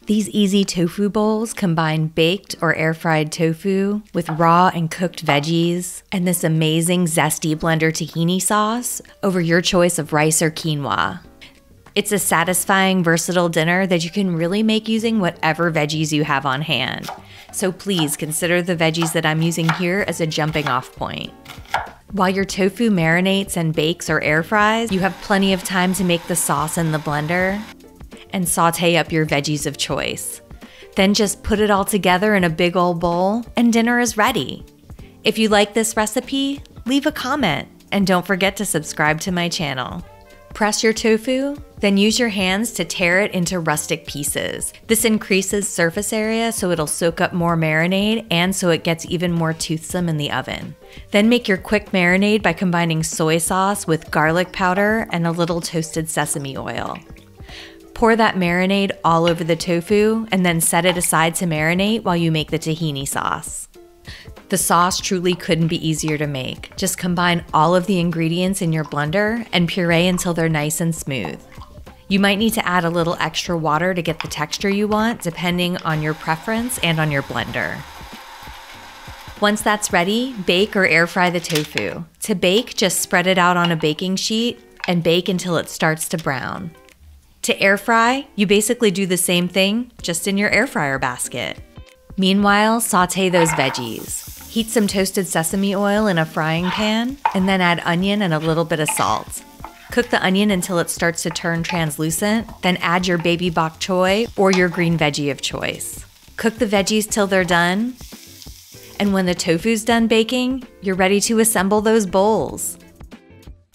These easy tofu bowls combine baked or air-fried tofu with raw and cooked veggies and this amazing zesty blender tahini sauce over your choice of rice or quinoa. It's a satisfying, versatile dinner that you can really make using whatever veggies you have on hand. So please consider the veggies that I'm using here as a jumping off point. While your tofu marinates and bakes or air fries, you have plenty of time to make the sauce in the blender and saute up your veggies of choice. Then just put it all together in a big old bowl and dinner is ready. If you like this recipe, leave a comment and don't forget to subscribe to my channel. Press your tofu, then use your hands to tear it into rustic pieces. This increases surface area so it'll soak up more marinade and so it gets even more toothsome in the oven. Then make your quick marinade by combining soy sauce with garlic powder and a little toasted sesame oil. Pour that marinade all over the tofu and then set it aside to marinate while you make the tahini sauce. The sauce truly couldn't be easier to make. Just combine all of the ingredients in your blender and puree until they're nice and smooth. You might need to add a little extra water to get the texture you want, depending on your preference and on your blender. Once that's ready, bake or air fry the tofu. To bake, just spread it out on a baking sheet and bake until it starts to brown. To air fry, you basically do the same thing, just in your air fryer basket. Meanwhile, saute those veggies. Heat some toasted sesame oil in a frying pan, and then add onion and a little bit of salt. Cook the onion until it starts to turn translucent, then add your baby bok choy or your green veggie of choice. Cook the veggies till they're done, and when the tofu's done baking, you're ready to assemble those bowls.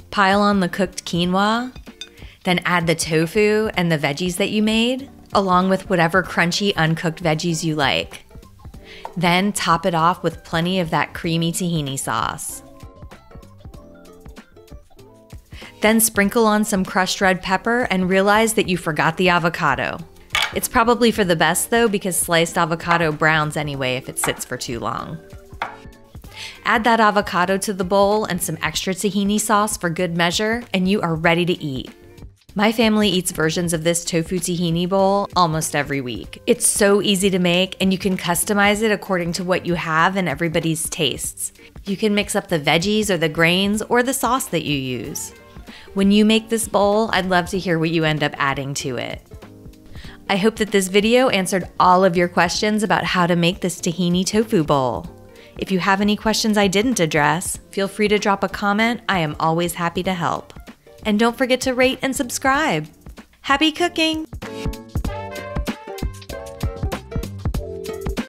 Pile on the cooked quinoa, then add the tofu and the veggies that you made, along with whatever crunchy uncooked veggies you like. Then top it off with plenty of that creamy tahini sauce. Then sprinkle on some crushed red pepper and realize that you forgot the avocado. It's probably for the best though, because sliced avocado browns anyway if it sits for too long. Add that avocado to the bowl and some extra tahini sauce for good measure, and you are ready to eat. My family eats versions of this tofu tahini bowl almost every week. It's so easy to make, and you can customize it according to what you have and everybody's tastes. You can mix up the veggies or the grains or the sauce that you use. When you make this bowl, I'd love to hear what you end up adding to it. I hope that this video answered all of your questions about how to make this tahini tofu bowl. If you have any questions I didn't address, feel free to drop a comment. I am always happy to help. And don't forget to rate and subscribe. Happy cooking!